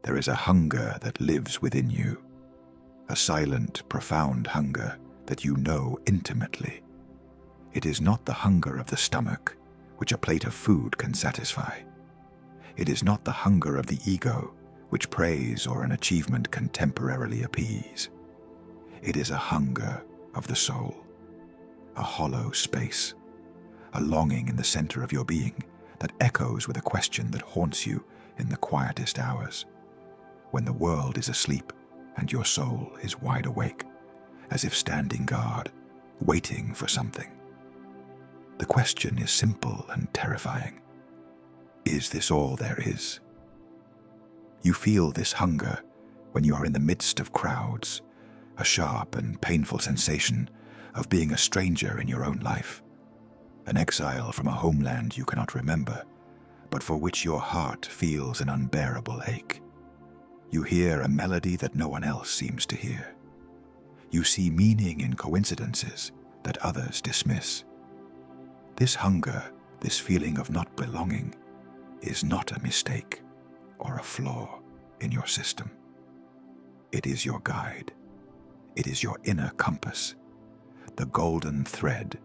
there is a hunger that lives within you, a silent, profound hunger that you know intimately. It is not the hunger of the stomach, which a plate of food can satisfy. It is not the hunger of the ego, which praise or an achievement can temporarily appease. It is a hunger of the soul, a hollow space, a longing in the center of your being that echoes with a question that haunts you in the quietest hours, when the world is asleep and your soul is wide awake, as if standing guard, waiting for something. The question is simple and terrifying. Is this all there is? You feel this hunger when you are in the midst of crowds, a sharp and painful sensation of being a stranger in your own life, an exile from a homeland you cannot remember, but for which your heart feels an unbearable ache. You hear a melody that no one else seems to hear. You see meaning in coincidences that others dismiss. This hunger, this feeling of not belonging, is not a mistake or a flaw in your system. It is your guide. It is your inner compass, the golden thread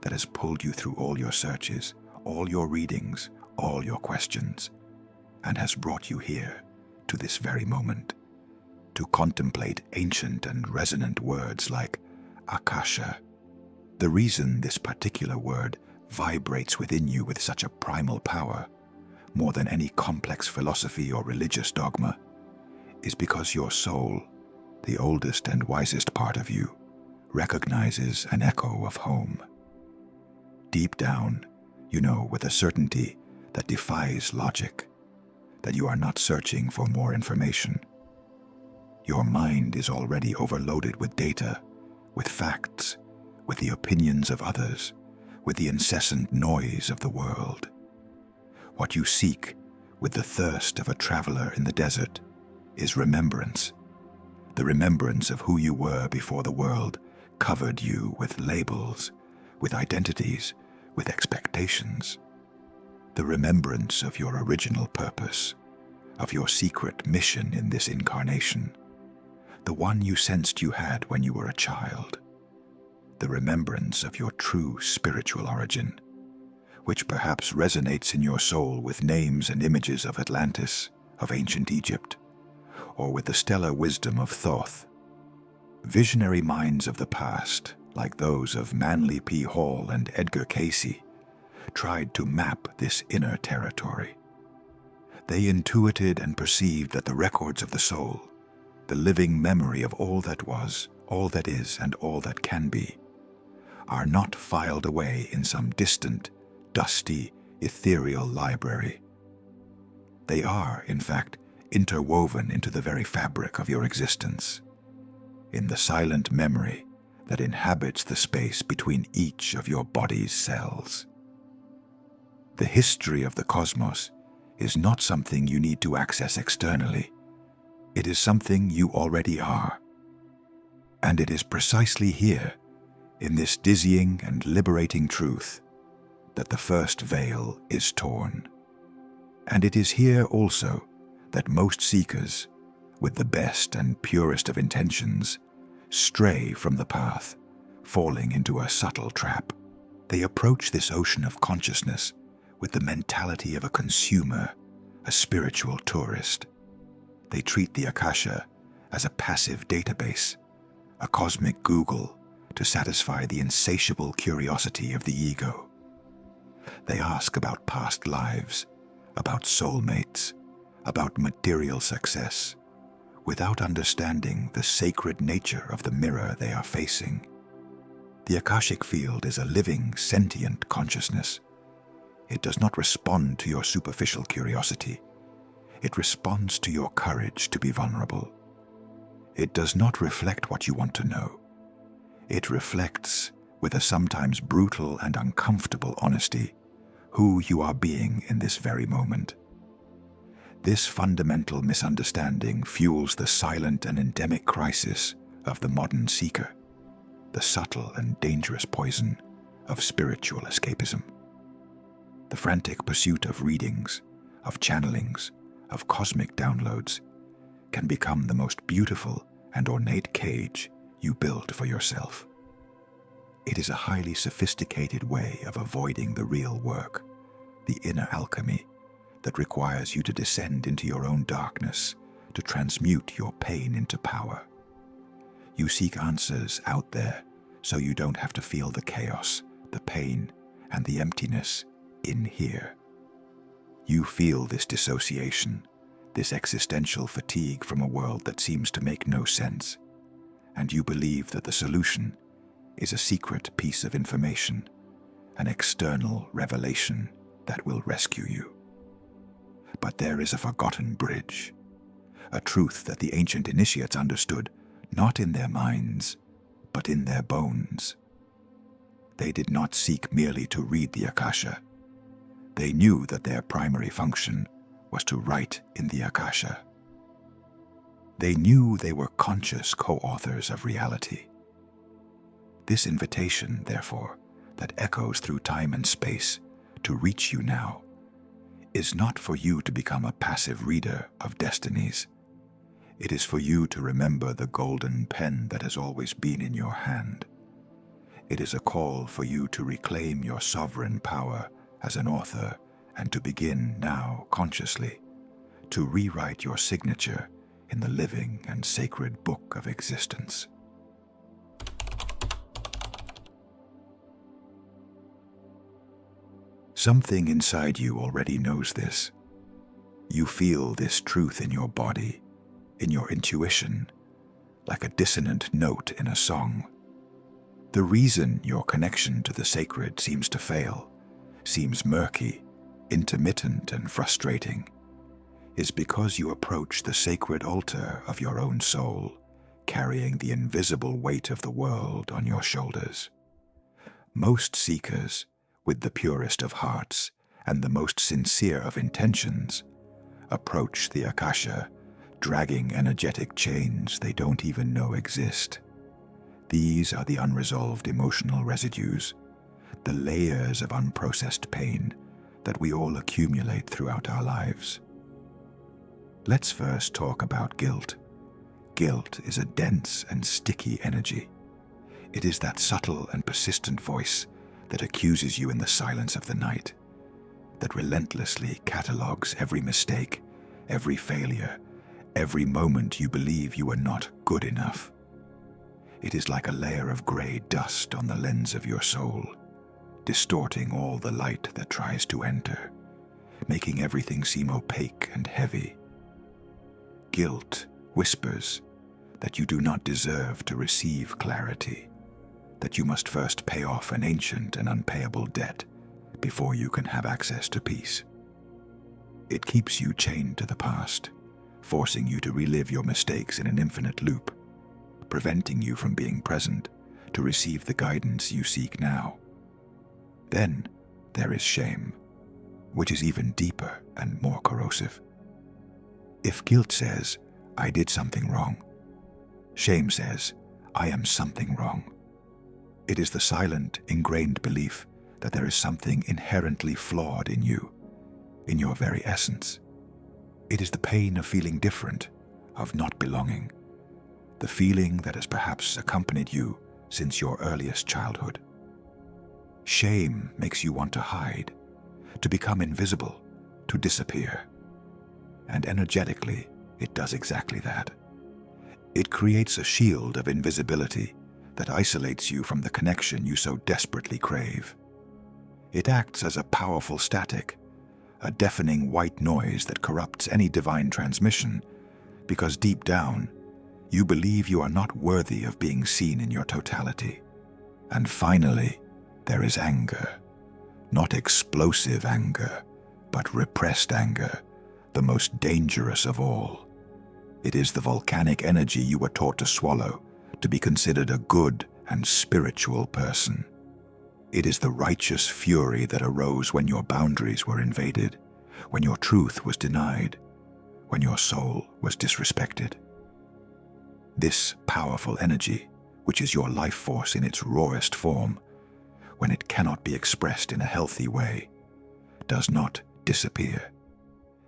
that has pulled you through all your searches, all your readings, all your questions, and has brought you here to this very moment, to contemplate ancient and resonant words like Akasha. The reason this particular word vibrates within you with such a primal power, more than any complex philosophy or religious dogma, is because your soul, the oldest and wisest part of you, recognizes an echo of home. Deep down, you know with a certainty that defies logic, that you are not searching for more information. Your mind is already overloaded with data, with facts, with the opinions of others, with the incessant noise of the world. What you seek, with the thirst of a traveler in the desert, is remembrance, the remembrance of who you were before the world covered you with labels, with identities, with expectations. The remembrance of your original purpose, of your secret mission in this incarnation, the one you sensed you had when you were a child. The remembrance of your true spiritual origin, which perhaps resonates in your soul with names and images of Atlantis, of ancient Egypt, or with the stellar wisdom of Thoth. Visionary minds of the past, like those of Manly P. Hall and Edgar Cayce, tried to map this inner territory. They intuited and perceived that the records of the soul, the living memory of all that was, all that is, and all that can be, are not filed away in some distant, dusty, ethereal library. They are, in fact, interwoven into the very fabric of your existence, in the silent memory that inhabits the space between each of your body's cells. The history of the cosmos is not something you need to access externally. It is something you already are. And it is precisely here, in this dizzying and liberating truth, that the first veil is torn. And it is here also that most seekers, with the best and purest of intentions, stray from the path, falling into a subtle trap. They approach this ocean of consciousness with the mentality of a consumer, a spiritual tourist. They treat the Akasha as a passive database, a cosmic Google to satisfy the insatiable curiosity of the ego. They ask about past lives, about soulmates, about material success, without understanding the sacred nature of the mirror they are facing. The Akashic Field is a living, sentient consciousness. It does not respond to your superficial curiosity. It responds to your courage to be vulnerable. It does not reflect what you want to know. It reflects, with a sometimes brutal and uncomfortable honesty, who you are being in this very moment. This fundamental misunderstanding fuels the silent and endemic crisis of the modern seeker, the subtle and dangerous poison of spiritual escapism. The frantic pursuit of readings, of channelings, of cosmic downloads can become the most beautiful and ornate cage you build for yourself. It is a highly sophisticated way of avoiding the real work, the inner alchemy that requires you to descend into your own darkness, to transmute your pain into power. You seek answers out there so you don't have to feel the chaos, the pain, and the emptiness in here. You feel this dissociation, this existential fatigue from a world that seems to make no sense, and you believe that the solution is a secret piece of information, an external revelation that will rescue you. But there is a forgotten bridge, a truth that the ancient initiates understood not in their minds, but in their bones. They did not seek merely to read the Akasha. They knew that their primary function was to write in the Akasha. They knew they were conscious co-authors of reality. This invitation, therefore, that echoes through time and space to reach you now, is not for you to become a passive reader of destinies. It is for you to remember the golden pen that has always been in your hand. It is a call for you to reclaim your sovereign power as an author and to begin now consciously to rewrite your signature in the living and sacred book of existence. Something inside you already knows this. You feel this truth in your body, in your intuition, like a dissonant note in a song. The reason your connection to the sacred seems to fail, seems murky, intermittent, and frustrating, is because you approach the sacred altar of your own soul, carrying the invisible weight of the world on your shoulders. Most seekers, with the purest of hearts and the most sincere of intentions, approach the Akasha, dragging energetic chains they don't even know exist. These are the unresolved emotional residues, the layers of unprocessed pain that we all accumulate throughout our lives. Let's first talk about guilt. Guilt is a dense and sticky energy. It is that subtle and persistent voice that accuses you in the silence of the night, that relentlessly catalogues every mistake, every failure, every moment you believe you are not good enough. It is like a layer of gray dust on the lens of your soul, distorting all the light that tries to enter, making everything seem opaque and heavy. Guilt whispers that you do not deserve to receive clarity, that you must first pay off an ancient and unpayable debt before you can have access to peace. It keeps you chained to the past, forcing you to relive your mistakes in an infinite loop, preventing you from being present to receive the guidance you seek now. Then there is shame, which is even deeper and more corrosive. If guilt says, "I did something wrong," shame says, "I am something wrong." It is the silent, ingrained belief that there is something inherently flawed in you, in your very essence. It is the pain of feeling different, of not belonging, the feeling that has perhaps accompanied you since your earliest childhood. Shame makes you want to hide, to become invisible, to disappear. And energetically, it does exactly that. It creates a shield of invisibility that isolates you from the connection you so desperately crave. It acts as a powerful static, a deafening white noise that corrupts any divine transmission, because deep down, you believe you are not worthy of being seen in your totality. And finally, there is anger. Not explosive anger, but repressed anger, the most dangerous of all. It is the volcanic energy you were taught to swallow to be considered a good and spiritual person. It is the righteous fury that arose when your boundaries were invaded, when your truth was denied, when your soul was disrespected. This powerful energy, which is your life force in its rawest form, when it cannot be expressed in a healthy way, does not disappear.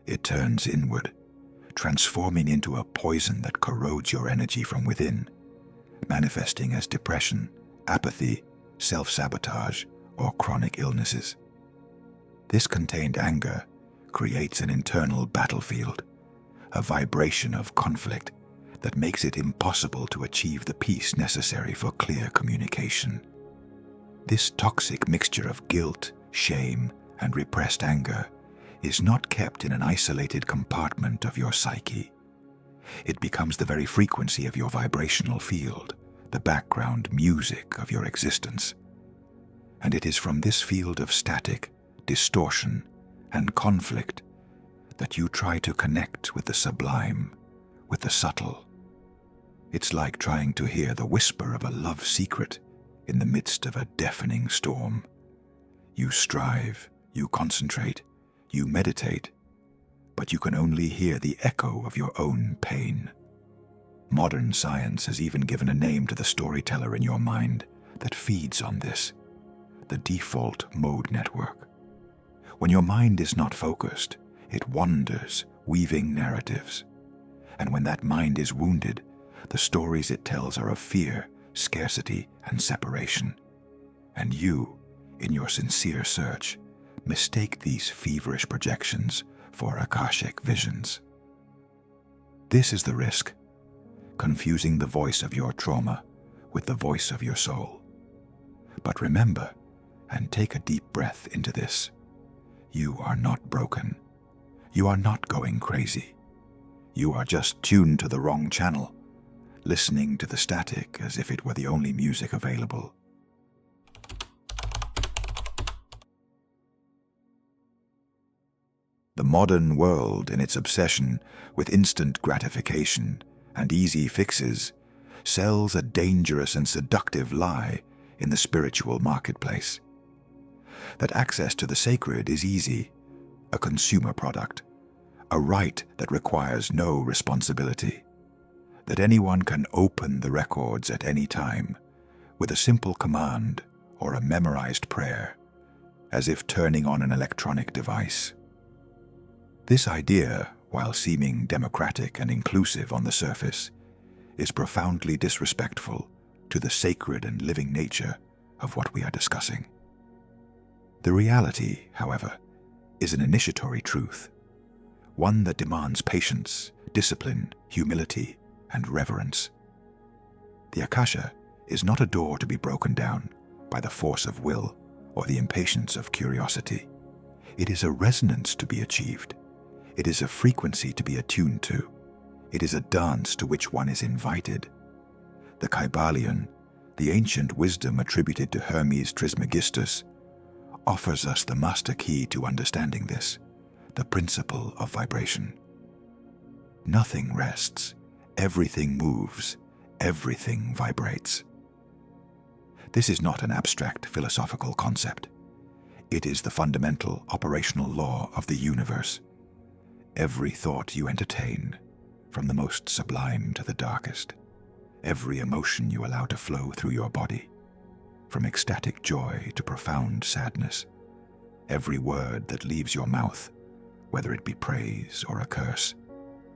It turns inward transforming into a poison that corrodes your energy from within, manifesting as depression, apathy, self-sabotage, or chronic illnesses. This contained anger creates an internal battlefield, a vibration of conflict that makes it impossible to achieve the peace necessary for clear communication. This toxic mixture of guilt, shame, and repressed anger is not kept in an isolated compartment of your psyche. It becomes the very frequency of your vibrational field, the background music of your existence. And it is from this field of static, distortion, and conflict that you try to connect with the sublime, with the subtle. It's like trying to hear the whisper of a love secret in the midst of a deafening storm. You strive, you concentrate, you meditate, but you can only hear the echo of your own pain. Modern science has even given a name to the storyteller in your mind that feeds on this, the default mode network. When your mind is not focused, it wanders, weaving narratives. And when that mind is wounded, the stories it tells are of fear, scarcity, and separation. And you, in your sincere search, mistake these feverish projections for Akashic visions. This is the risk, confusing the voice of your trauma with the voice of your soul. But remember, and take a deep breath into this, you are not broken. You are not going crazy. You are just tuned to the wrong channel, listening to the static as if it were the only music available. The modern world, in its obsession with instant gratification and easy fixes, sells a dangerous and seductive lie in the spiritual marketplace. That access to the sacred is easy, a consumer product, a right that requires no responsibility, that anyone can open the records at any time with a simple command or a memorized prayer, as if turning on an electronic device. This idea, while seeming democratic and inclusive on the surface, is profoundly disrespectful to the sacred and living nature of what we are discussing. The reality, however, is an initiatory truth, one that demands patience, discipline, humility, and reverence. The Akasha is not a door to be broken down by the force of will or the impatience of curiosity. It is a resonance to be achieved. It is a frequency to be attuned to. It is a dance to which one is invited. The Kybalion, the ancient wisdom attributed to Hermes Trismegistus, offers us the master key to understanding this, the principle of vibration. Nothing rests, everything moves, everything vibrates. This is not an abstract philosophical concept. It is the fundamental operational law of the universe. Every thought you entertain, from the most sublime to the darkest, every emotion you allow to flow through your body, from ecstatic joy to profound sadness, every word that leaves your mouth, whether it be praise or a curse,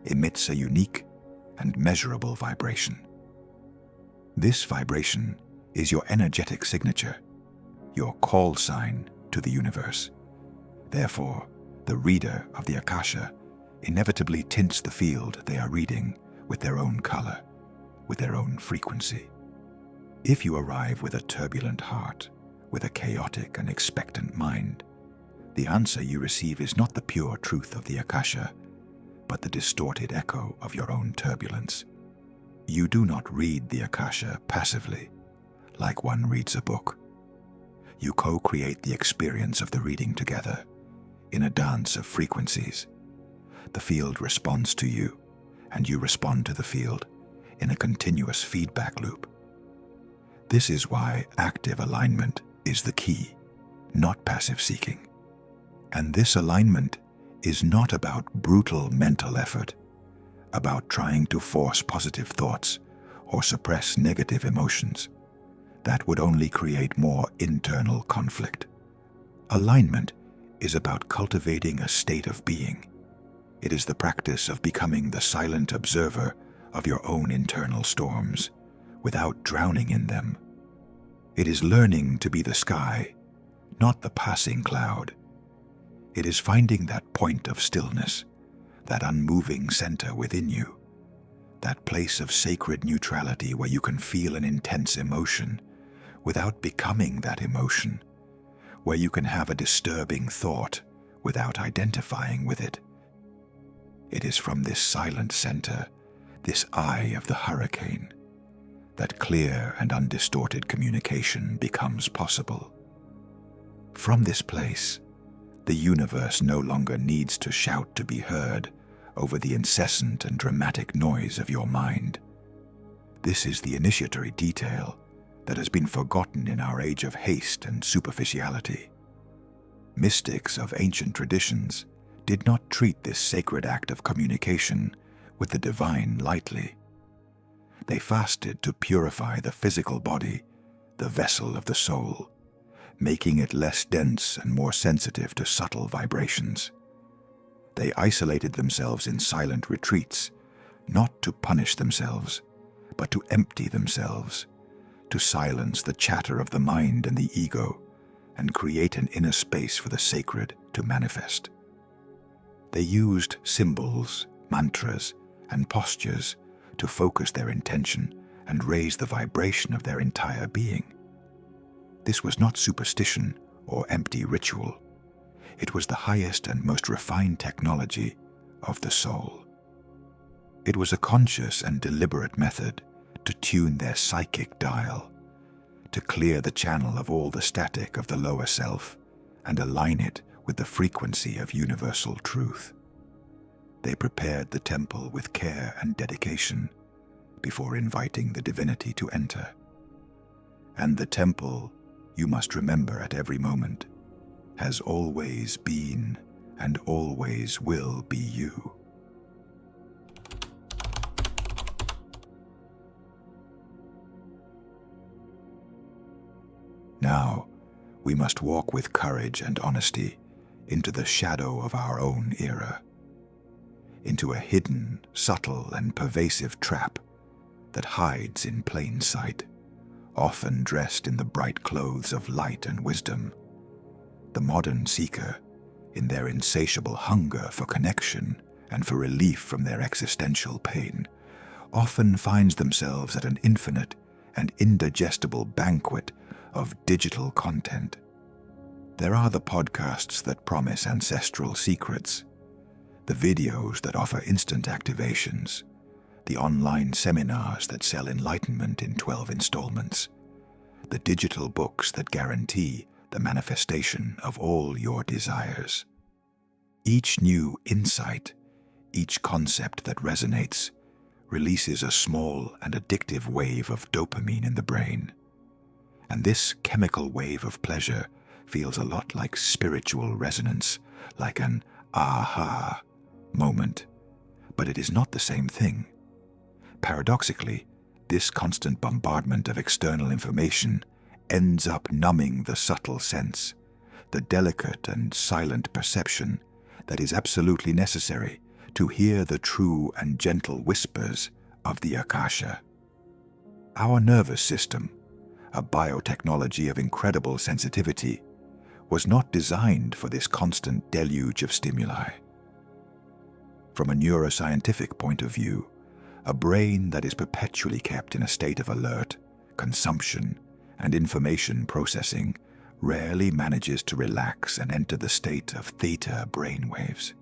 emits a unique and measurable vibration. This vibration is your energetic signature, your call sign to the universe. Therefore, the reader of the Akasha inevitably tints the field they are reading with their own color, with their own frequency. If you arrive with a turbulent heart, with a chaotic and expectant mind, the answer you receive is not the pure truth of the Akasha, but the distorted echo of your own turbulence. You do not read the Akasha passively, like one reads a book. You co-create the experience of the reading together, in a dance of frequencies. The field responds to you, and you respond to the field in a continuous feedback loop. This is why active alignment is the key, not passive seeking. And this alignment is not about brutal mental effort, about trying to force positive thoughts or suppress negative emotions. That would only create more internal conflict. Alignment is about cultivating a state of being, It is the practice of becoming the silent observer of your own internal storms, without drowning in them. It is learning to be the sky, not the passing cloud. It is finding that point of stillness, that unmoving center within you, that place of sacred neutrality where you can feel an intense emotion without becoming that emotion, where you can have a disturbing thought without identifying with it. It is from this silent center, this eye of the hurricane, that clear and undistorted communication becomes possible. From this place, the universe no longer needs to shout to be heard over the incessant and dramatic noise of your mind. This is the initiatory detail that has been forgotten in our age of haste and superficiality. Mystics of ancient traditions did not treat this sacred act of communication with the divine lightly. They fasted to purify the physical body, the vessel of the soul, making it less dense and more sensitive to subtle vibrations. They isolated themselves in silent retreats, not to punish themselves, but to empty themselves, to silence the chatter of the mind and the ego, and create an inner space for the sacred to manifest. They used symbols, mantras, and postures to focus their intention and raise the vibration of their entire being. This was not superstition or empty ritual. It was the highest and most refined technology of the soul. It was a conscious and deliberate method to tune their psychic dial, to clear the channel of all the static of the lower self and align it with the frequency of universal truth. They prepared the temple with care and dedication before inviting the divinity to enter. And the temple, you must remember at every moment, has always been and always will be you. Now, we must walk with courage and honesty into the shadow of our own era, into a hidden, subtle, and pervasive trap that hides in plain sight, often dressed in the bright clothes of light and wisdom. The modern seeker, in their insatiable hunger for connection and for relief from their existential pain, often finds themselves at an infinite and indigestible banquet of digital content. There are the podcasts that promise ancestral secrets, the videos that offer instant activations, the online seminars that sell enlightenment in 12 installments, the digital books that guarantee the manifestation of all your desires. Each new insight, each concept that resonates, releases a small and addictive wave of dopamine in the brain. And this chemical wave of pleasure feels a lot like spiritual resonance, like an aha moment. But it is not the same thing. Paradoxically, this constant bombardment of external information ends up numbing the subtle sense, the delicate and silent perception that is absolutely necessary to hear the true and gentle whispers of the Akasha. Our nervous system, a biotechnology of incredible sensitivity, was not designed for this constant deluge of stimuli. From a neuroscientific point of view, a brain that is perpetually kept in a state of alert, consumption, and information processing rarely manages to relax and enter the state of theta brainwaves.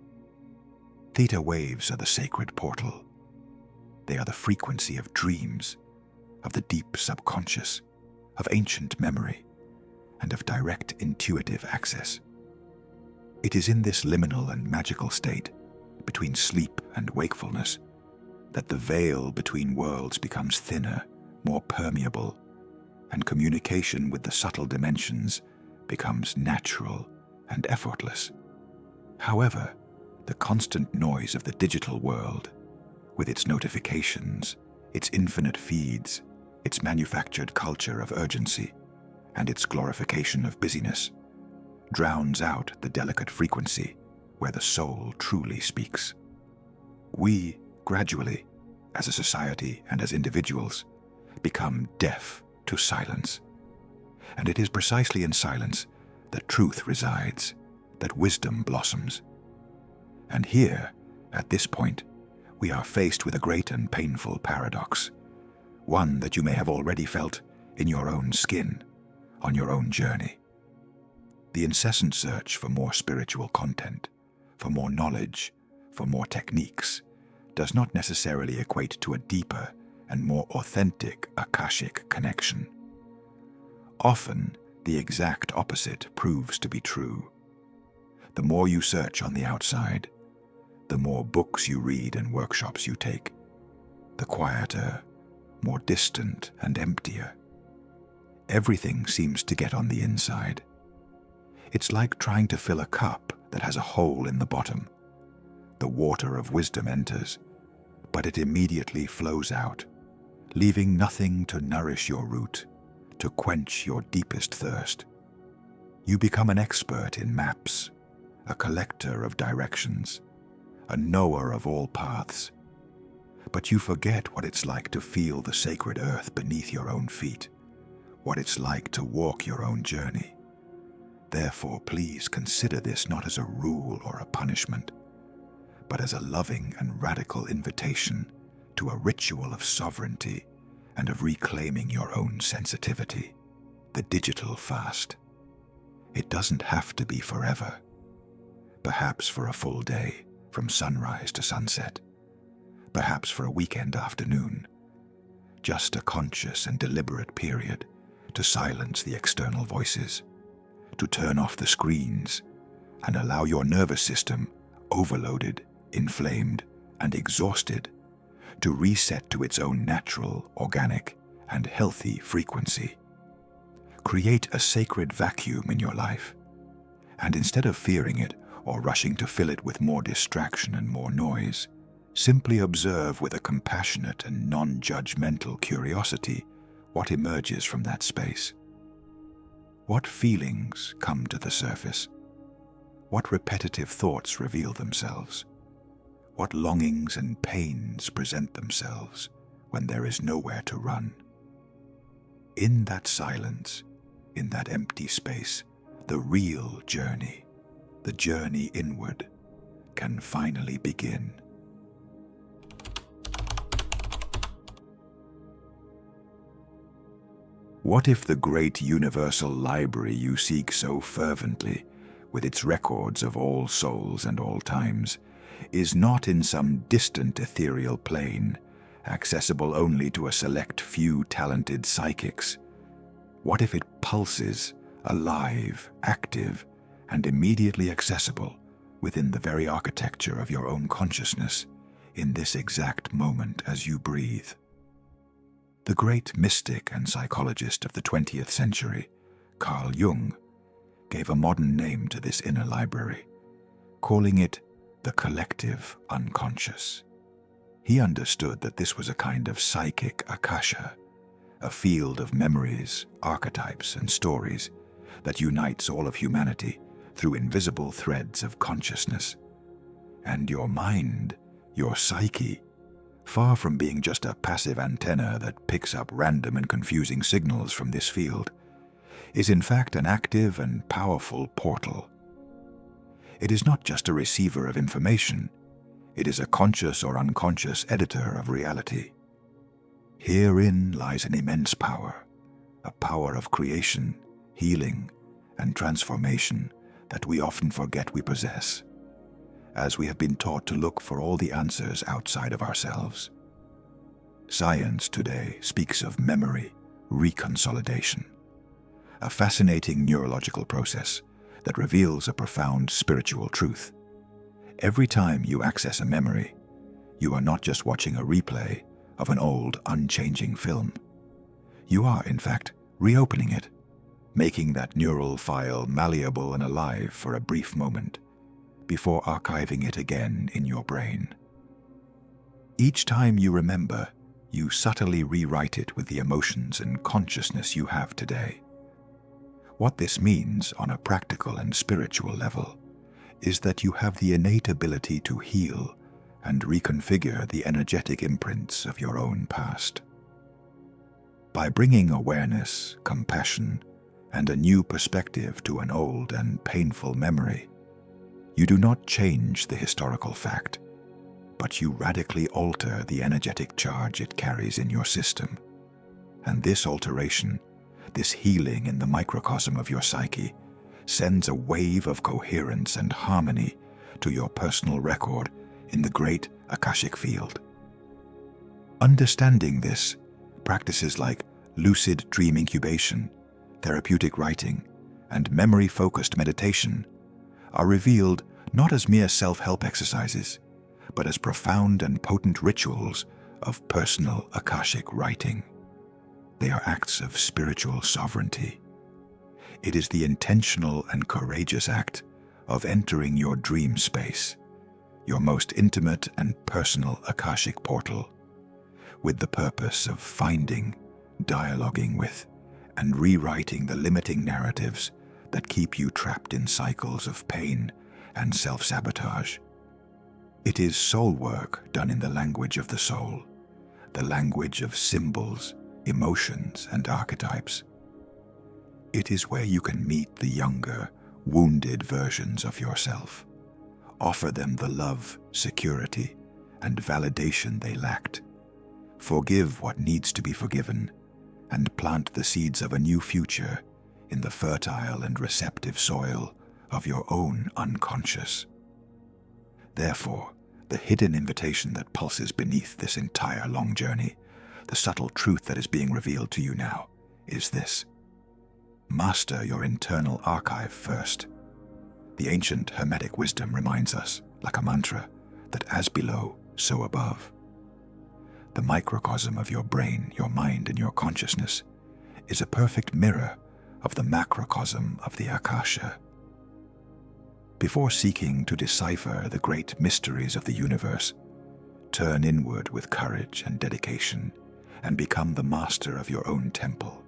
Theta waves are the sacred portal. They are the frequency of dreams, of the deep subconscious, of ancient memory, and of direct intuitive access. It is in this liminal and magical state, between sleep and wakefulness, that the veil between worlds becomes thinner, more permeable, and communication with the subtle dimensions becomes natural and effortless. However, the constant noise of the digital world, with its notifications, its infinite feeds, its manufactured culture of urgency, and its glorification of busyness, drowns out the delicate frequency where the soul truly speaks. We gradually, as a society and as individuals, become deaf to silence. And it is precisely in silence that truth resides, that wisdom blossoms. And here, at this point, we are faced with a great and painful paradox, one that you may have already felt in your own skin, on your own journey. The incessant search for more spiritual content, for more knowledge, for more techniques, does not necessarily equate to a deeper and more authentic Akashic connection. Often, the exact opposite proves to be true. The more you search on the outside, the more books you read and workshops you take, the quieter, more distant and emptier. Everything seems to get on the inside. It's like trying to fill a cup that has a hole in the bottom. The water of wisdom enters, but it immediately flows out, leaving nothing to nourish your root, to quench your deepest thirst. You become an expert in maps, a collector of directions, a knower of all paths. But you forget what it's like to feel the sacred earth beneath your own feet, what it's like to walk your own journey. Therefore, please consider this not as a rule or a punishment, but as a loving and radical invitation to a ritual of sovereignty and of reclaiming your own sensitivity, the digital fast. It doesn't have to be forever. Perhaps for a full day, from sunrise to sunset. Perhaps for a weekend afternoon. Just a conscious and deliberate period to silence the external voices, to turn off the screens and allow your nervous system, overloaded, inflamed, and exhausted, to reset to its own natural, organic, and healthy frequency. Create a sacred vacuum in your life, and instead of fearing it or rushing to fill it with more distraction and more noise, simply observe with a compassionate and non-judgmental curiosity what emerges from that space. What feelings come to the surface? What repetitive thoughts reveal themselves? What longings and pains present themselves when there is nowhere to run? In that silence, in that empty space, the real journey, the journey inward, can finally begin. What if the great universal library you seek so fervently, with its records of all souls and all times, is not in some distant ethereal plane, accessible only to a select few talented psychics? What if it pulses, alive, active, and immediately accessible within the very architecture of your own consciousness, in this exact moment as you breathe? The great mystic and psychologist of the 20th century, Carl Jung, gave a modern name to this inner library, calling it the collective unconscious. He understood that this was a kind of psychic Akasha, a field of memories, archetypes, and stories that unites all of humanity through invisible threads of consciousness. And your mind, your psyche, far from being just a passive antenna that picks up random and confusing signals from this field, is in fact an active and powerful portal. It is not just a receiver of information, it is a conscious or unconscious editor of reality. Herein lies an immense power, a power of creation, healing, and transformation that we often forget we possess, as we have been taught to look for all the answers outside of ourselves. Science today speaks of memory reconsolidation, a fascinating neurological process that reveals a profound spiritual truth. Every time you access a memory, you are not just watching a replay of an old, unchanging film. You are, in fact, reopening it, making that neural file malleable and alive for a brief moment, before archiving it again in your brain. Each time you remember, you subtly rewrite it with the emotions and consciousness you have today. What this means on a practical and spiritual level is that you have the innate ability to heal and reconfigure the energetic imprints of your own past. By bringing awareness, compassion, and a new perspective to an old and painful memory, you do not change the historical fact, but you radically alter the energetic charge it carries in your system. And this alteration, this healing in the microcosm of your psyche, sends a wave of coherence and harmony to your personal record in the great Akashic Field. Understanding this, practices like lucid dream incubation, therapeutic writing, and memory-focused meditation are revealed not as mere self-help exercises, but as profound and potent rituals of personal Akashic writing. They are acts of spiritual sovereignty. It is the intentional and courageous act of entering your dream space, your most intimate and personal Akashic portal, with the purpose of finding, dialoguing with, and rewriting the limiting narratives that keep you trapped in cycles of pain and self-sabotage. It is soul work done in the language of the soul, the language of symbols, emotions, and archetypes. It is where you can meet the younger, wounded versions of yourself, offer them the love, security, and validation they lacked, forgive what needs to be forgiven, and plant the seeds of a new future in the fertile and receptive soil of your own unconscious. Therefore, the hidden invitation that pulses beneath this entire long journey, the subtle truth that is being revealed to you now, is this: master your internal archive first. The ancient Hermetic wisdom reminds us, like a mantra, that as below, so above. The microcosm of your brain, your mind, and your consciousness is a perfect mirror of the macrocosm of the Akasha. Before seeking to decipher the great mysteries of the universe, turn inward with courage and dedication and become the master of your own temple,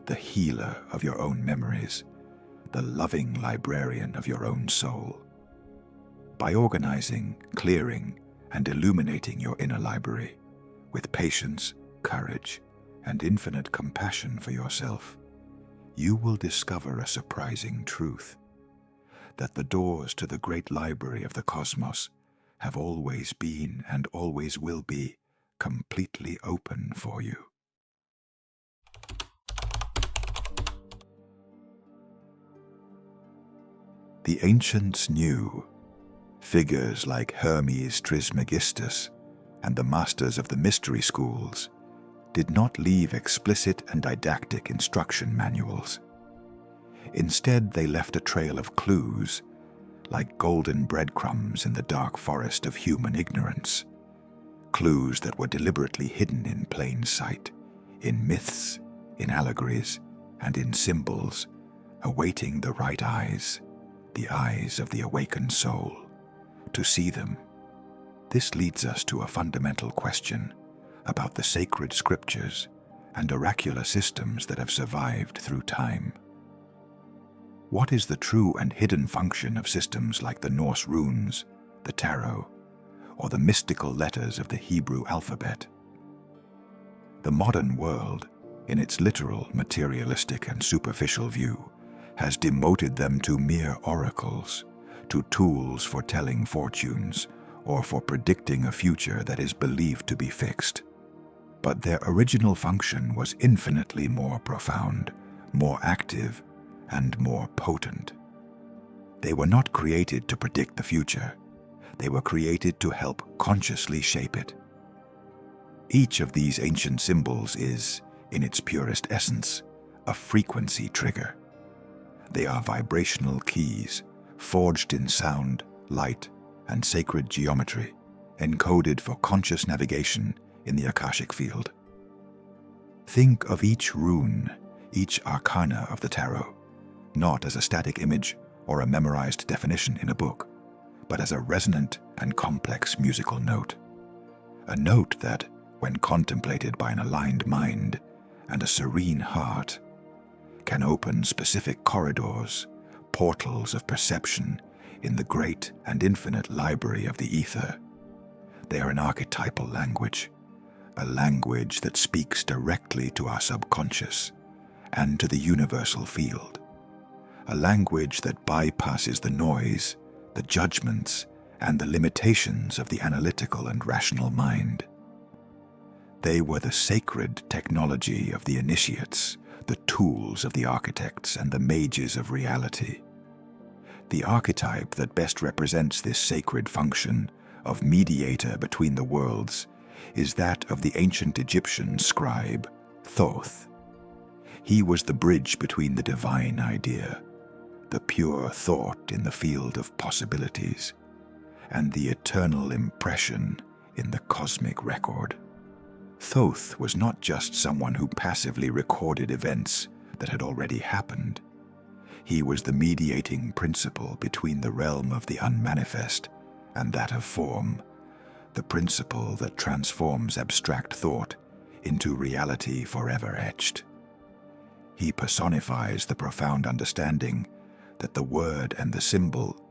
the healer of your own memories, the loving librarian of your own soul. By organizing, clearing, and illuminating your inner library, with patience, courage, and infinite compassion for yourself, you will discover a surprising truth: that the doors to the great library of the cosmos have always been and always will be completely open for you. The ancients knew. Figures like Hermes Trismegistus and the masters of the mystery schools did not leave explicit and didactic instruction manuals. Instead, they left a trail of clues, like golden breadcrumbs in the dark forest of human ignorance. Clues that were deliberately hidden in plain sight, in myths, in allegories, and in symbols, awaiting the right eyes, the eyes of the awakened soul, to see them. This leads us to a fundamental question about the sacred scriptures and oracular systems that have survived through time. What is the true and hidden function of systems like the Norse runes, the tarot, or the mystical letters of the Hebrew alphabet? The modern world, in its literal, materialistic, and superficial view, has demoted them to mere oracles, to tools for telling fortunes, or for predicting a future that is believed to be fixed. But their original function was infinitely more profound, more active, and more potent. They were not created to predict the future. They were created to help consciously shape it. Each of these ancient symbols is, in its purest essence, a frequency trigger. They are vibrational keys, forged in sound, light, and sacred geometry, encoded for conscious navigation in the Akashic Field. Think of each rune, each arcana of the tarot, not as a static image or a memorized definition in a book, but as a resonant and complex musical note. A note that, when contemplated by an aligned mind and a serene heart, can open specific corridors, portals of perception in the great and infinite library of the ether, They are an archetypal language, a language that speaks directly to our subconscious and to the universal field, a language that bypasses the noise, the judgments, and the limitations of the analytical and rational mind. They were the sacred technology of the initiates, the tools of the architects and the mages of reality. The archetype that best represents this sacred function of mediator between the worlds is that of the ancient Egyptian scribe, Thoth. He was the bridge between the divine idea, the pure thought in the field of possibilities, and the eternal impression in the cosmic record. Thoth was not just someone who passively recorded events that had already happened. He was the mediating principle between the realm of the unmanifest and that of form, the principle that transforms abstract thought into reality forever etched. He personifies the profound understanding that the word and the symbol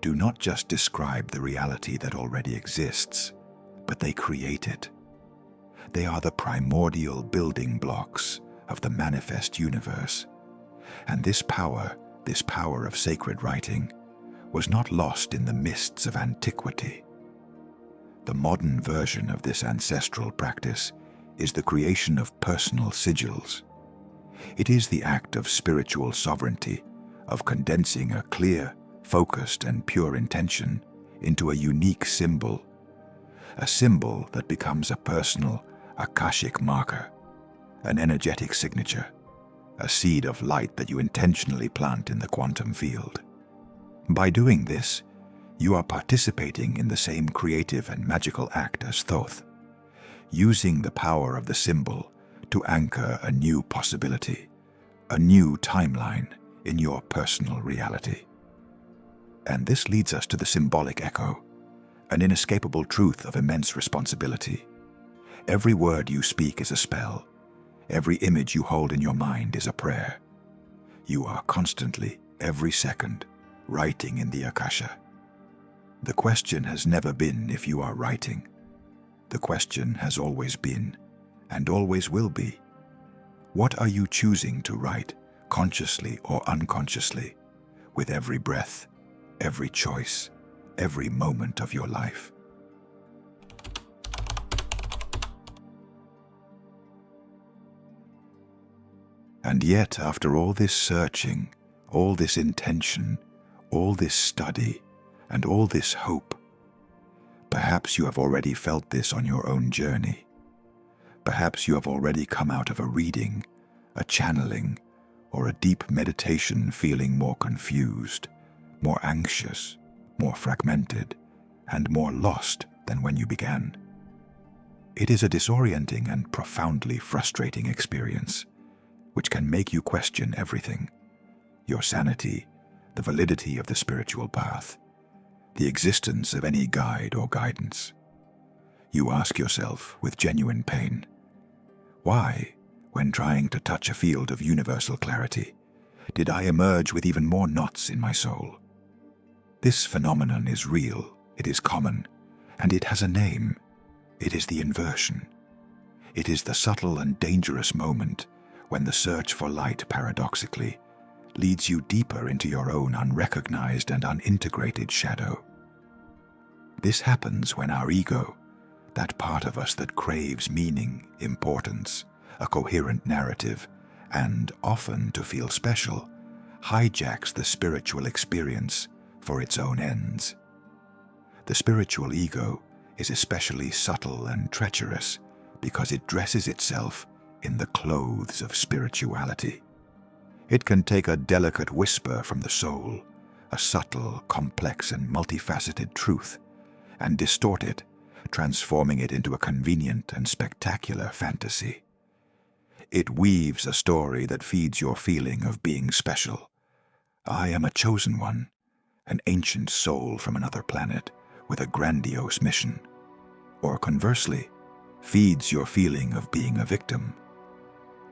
do not just describe the reality that already exists, but they create it. They are the primordial building blocks of the manifest universe. And this power of sacred writing, was not lost in the mists of antiquity. The modern version of this ancestral practice is the creation of personal sigils. It is the act of spiritual sovereignty, of condensing a clear, focused, and pure intention into a unique symbol, a symbol that becomes a personal Akashic marker, an energetic signature, a seed of light that you intentionally plant in the quantum field. By doing this, you are participating in the same creative and magical act as Thoth, using the power of the symbol to anchor a new possibility, a new timeline in your personal reality. And this leads us to the symbolic echo, an inescapable truth of immense responsibility. Every word you speak is a spell. Every image you hold in your mind is a prayer. You are constantly, every second, writing in the Akasha. The question has never been if you are writing. The question has always been, and always will be, what are you choosing to write, consciously or unconsciously, with every breath, every choice, every moment of your life? And yet, after all this searching, all this intention, all this study, and all this hope, perhaps you have already felt this on your own journey. Perhaps you have already come out of a reading, a channeling, or a deep meditation feeling more confused, more anxious, more fragmented, and more lost than when you began. It is a disorienting and profoundly frustrating experience, which can make you question everything: your sanity, the validity of the spiritual path, the existence of any guide or guidance. You ask yourself with genuine pain, why, when trying to touch a field of universal clarity, did I emerge with even more knots in my soul? This phenomenon is real, it is common, and it has a name. It is the inversion. It is the subtle and dangerous moment when the search for light, paradoxically, leads you deeper into your own unrecognized and unintegrated shadow. This happens when our ego, that part of us that craves meaning, importance, a coherent narrative, and often to feel special, hijacks the spiritual experience for its own ends. The spiritual ego is especially subtle and treacherous because it dresses itself in the clothes of spirituality. It can take a delicate whisper from the soul, a subtle, complex, and multifaceted truth, and distort it, transforming it into a convenient and spectacular fantasy. It weaves a story that feeds your feeling of being special. I am a chosen one, an ancient soul from another planet with a grandiose mission. Or conversely, feeds your feeling of being a victim.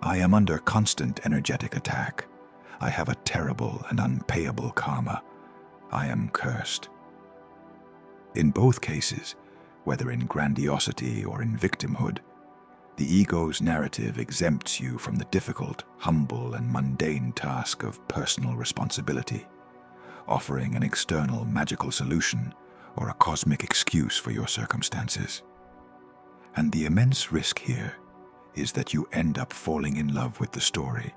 I am under constant energetic attack. I have a terrible and unpayable karma. I am cursed. In both cases, whether in grandiosity or in victimhood, the ego's narrative exempts you from the difficult, humble, and mundane task of personal responsibility, offering an external magical solution or a cosmic excuse for your circumstances. And the immense risk here is that you end up falling in love with the story,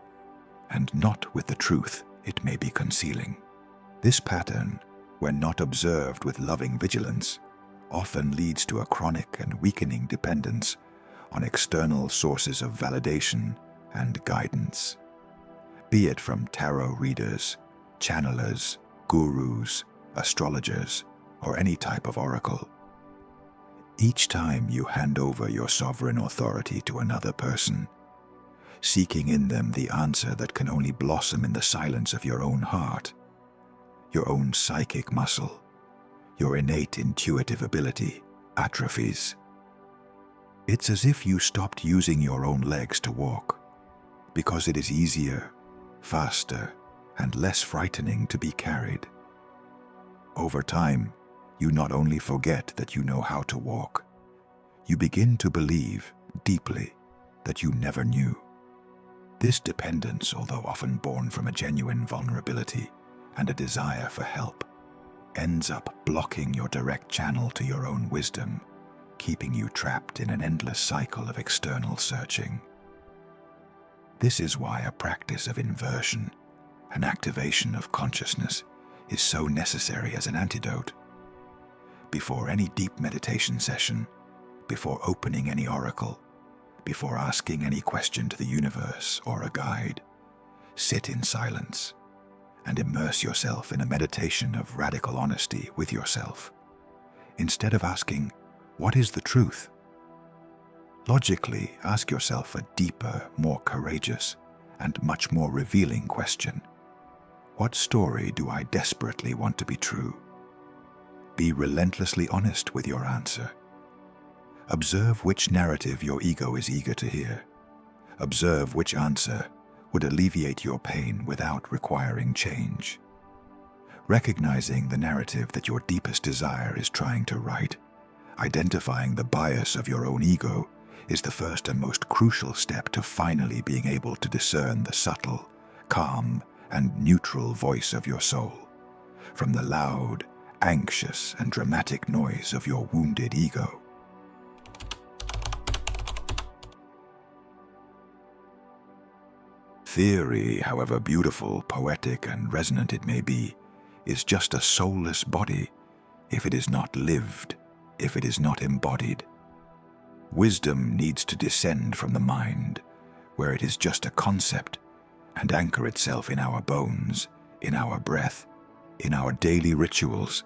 and not with the truth it may be concealing. This pattern, when not observed with loving vigilance, often leads to a chronic and weakening dependence on external sources of validation and guidance, be it from tarot readers, channelers, gurus, astrologers, or any type of oracle. Each time you hand over your sovereign authority to another person, seeking in them the answer that can only blossom in the silence of your own heart, your own psychic muscle, your innate intuitive ability atrophies. It's as if you stopped using your own legs to walk, because it is easier, faster, and less frightening to be carried. Over time, you not only forget that you know how to walk, you begin to believe deeply that you never knew. This dependence, although often born from a genuine vulnerability and a desire for help, ends up blocking your direct channel to your own wisdom, keeping you trapped in an endless cycle of external searching. This is why a practice of inversion, an activation of consciousness, is so necessary as an antidote. Before any deep meditation session, before opening any oracle, before asking any question to the universe or a guide, sit in silence and immerse yourself in a meditation of radical honesty with yourself. Instead of asking, "What is the truth?" logically ask yourself a deeper, more courageous, and much more revealing question. What story do I desperately want to be true? Be relentlessly honest with your answer. Observe which narrative your ego is eager to hear. Observe which answer would alleviate your pain without requiring change. Recognizing the narrative that your deepest desire is trying to write, identifying the bias of your own ego, is the first and most crucial step to finally being able to discern the subtle, calm, and neutral voice of your soul from the loud, anxious, and dramatic noise of your wounded ego. Theory, however beautiful, poetic, and resonant it may be, is just a soulless body if it is not lived, if it is not embodied. Wisdom needs to descend from the mind, where it is just a concept, and anchor itself in our bones, in our breath, in our daily rituals,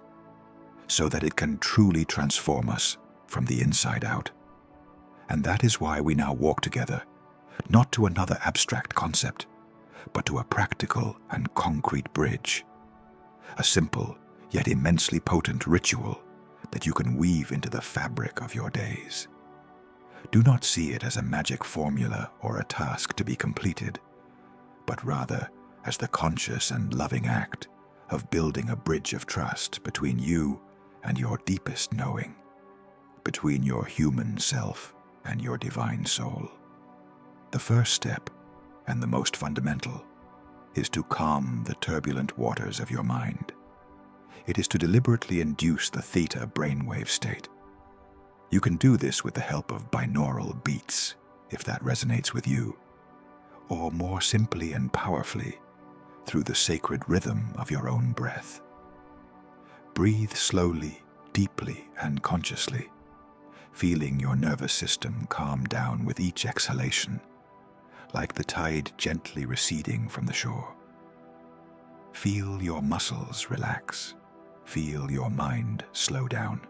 so that it can truly transform us from the inside out. And that is why we now walk together, not to another abstract concept, but to a practical and concrete bridge, a simple yet immensely potent ritual that you can weave into the fabric of your days. Do not see it as a magic formula or a task to be completed, but rather as the conscious and loving act of building a bridge of trust between you and your deepest knowing, between your human self and your divine soul. The first step, and the most fundamental, is to calm the turbulent waters of your mind. It is to deliberately induce the theta brainwave state. You can do this with the help of binaural beats, if that resonates with you, or more simply and powerfully, through the sacred rhythm of your own breath. Breathe slowly, deeply, and consciously, feeling your nervous system calm down with each exhalation, like the tide gently receding from the shore. Feel your muscles relax. Feel your mind slow down.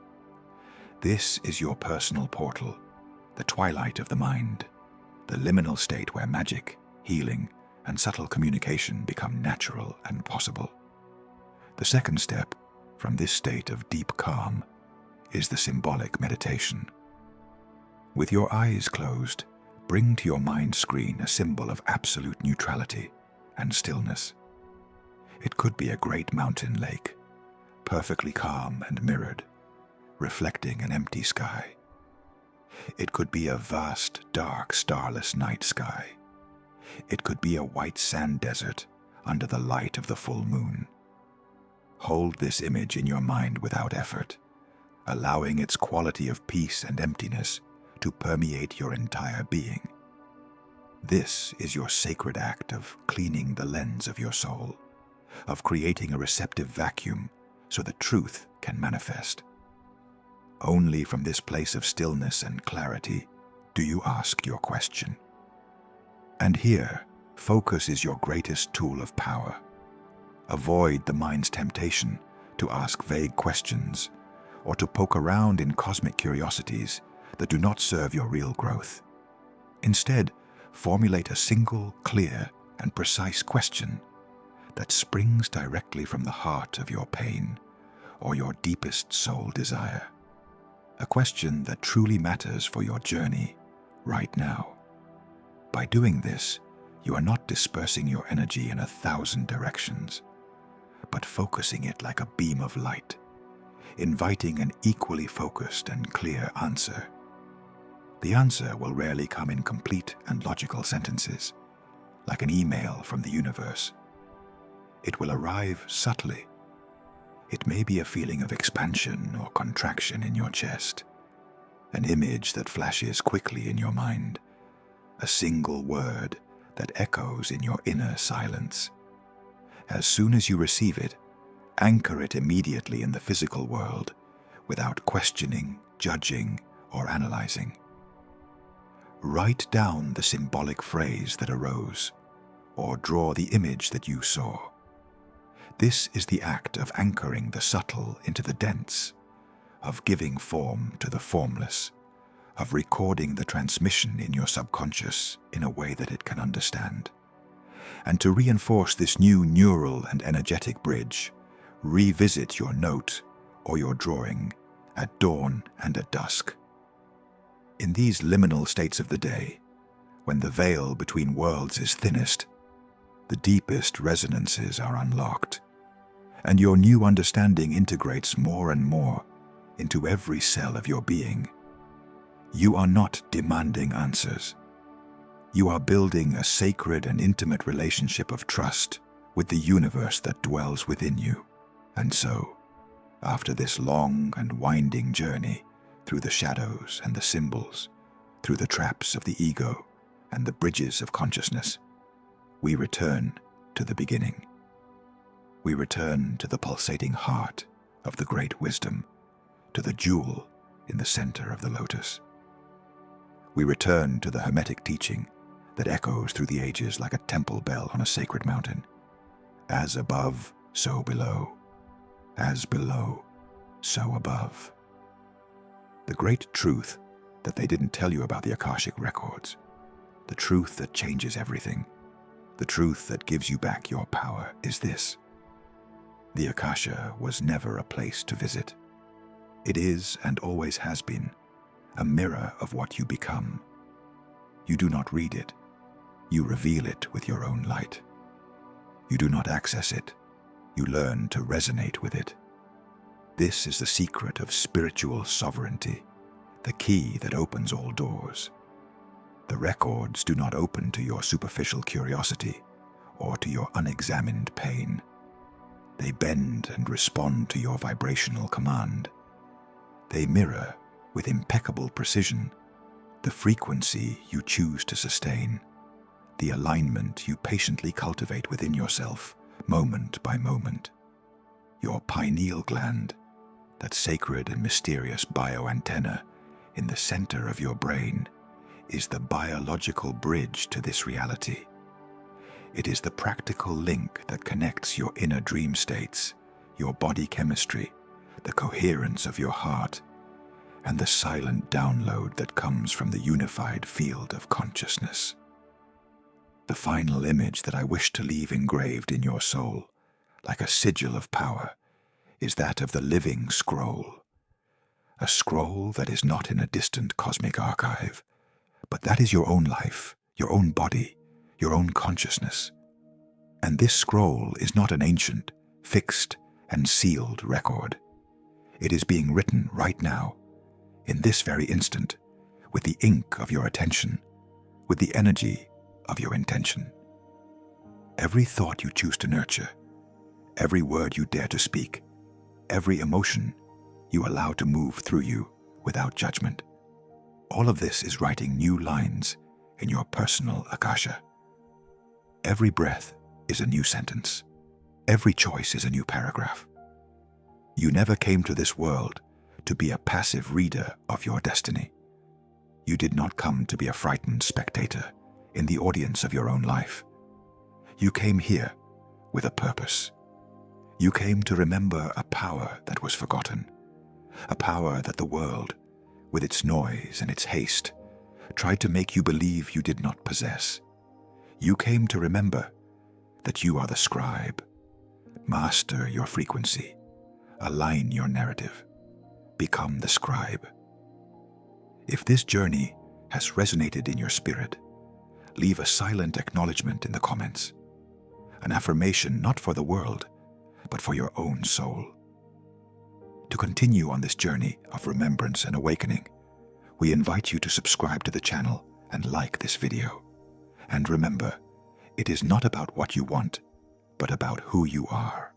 This is your personal portal, the twilight of the mind, the liminal state where magic, healing, and subtle communication become natural and possible. The second step from this state of deep calm is the symbolic meditation. With your eyes closed, bring to your mind screen a symbol of absolute neutrality and stillness. It could be a great mountain lake, perfectly calm and mirrored, reflecting an empty sky. It could be a vast, dark, starless night sky. It could be a white sand desert under the light of the full moon. Hold this image in your mind without effort, allowing its quality of peace and emptiness to permeate your entire being. This is your sacred act of cleaning the lens of your soul, of creating a receptive vacuum so that truth can manifest. Only from this place of stillness and clarity do you ask your question. And here, focus is your greatest tool of power. Avoid the mind's temptation to ask vague questions or to poke around in cosmic curiosities that do not serve your real growth. Instead, formulate a single, clear, and precise question that springs directly from the heart of your pain or your deepest soul desire. A question that truly matters for your journey right now. By doing this, you are not dispersing your energy in 1,000 directions, but focusing it like a beam of light, inviting an equally focused and clear answer. The answer will rarely come in complete and logical sentences, like an email from the universe. It will arrive subtly. It may be a feeling of expansion or contraction in your chest, an image that flashes quickly in your mind, a single word that echoes in your inner silence. As soon as you receive it, anchor it immediately in the physical world without questioning, judging, or analyzing. Write down the symbolic phrase that arose, or draw the image that you saw. This is the act of anchoring the subtle into the dense, of giving form to the formless, of recording the transmission in your subconscious in a way that it can understand. And to reinforce this new neural and energetic bridge, revisit your note or your drawing at dawn and at dusk. In these liminal states of the day, when the veil between worlds is thinnest, the deepest resonances are unlocked, and your new understanding integrates more and more into every cell of your being. You are not demanding answers. You are building a sacred and intimate relationship of trust with the universe that dwells within you. And so, after this long and winding journey through the shadows and the symbols, through the traps of the ego and the bridges of consciousness, we return to the beginning. We return to the pulsating heart of the great wisdom, to the jewel in the center of the lotus. We return to the Hermetic teaching that echoes through the ages like a temple bell on a sacred mountain. As above, so below. As below, so above. The great truth that they didn't tell you about the Akashic Records, the truth that changes everything, the truth that gives you back your power is this. The Akasha was never a place to visit. It is, and always has been, a mirror of what you become. You do not read it. You reveal it with your own light. You do not access it. You learn to resonate with it. This is the secret of spiritual sovereignty, the key that opens all doors. The records do not open to your superficial curiosity or to your unexamined pain. They bend and respond to your vibrational command. They mirror, with impeccable precision, the frequency you choose to sustain, the alignment you patiently cultivate within yourself, moment by moment. Your pineal gland, that sacred and mysterious bioantenna in the center of your brain, is the biological bridge to this reality. It is the practical link that connects your inner dream states, your body chemistry, the coherence of your heart, and the silent download that comes from the unified field of consciousness. The final image that I wish to leave engraved in your soul, like a sigil of power, is that of the living scroll. A scroll that is not in a distant cosmic archive, but that is your own life, your own body, your own consciousness. And this scroll is not an ancient, fixed, and sealed record. It is being written right now, in this very instant, with the ink of your attention, with the energy of your intention. Every thought you choose to nurture, every word you dare to speak, every emotion you allow to move through you without judgment. All of this is writing new lines in your personal Akasha. Every breath is a new sentence. Every choice is a new paragraph. You never came to this world to be a passive reader of your destiny. You did not come to be a frightened spectator in the audience of your own life. You came here with a purpose. You came to remember a power that was forgotten, a power that the world, with its noise and its haste, tried to make you believe you did not possess. You came to remember that you are the scribe. Master your frequency. Align your narrative. Become the scribe. If this journey has resonated in your spirit, leave a silent acknowledgement in the comments. An affirmation not for the world, but for your own soul. To continue on this journey of remembrance and awakening, we invite you to subscribe to the channel and like this video. And remember, it is not about what you want, but about who you are.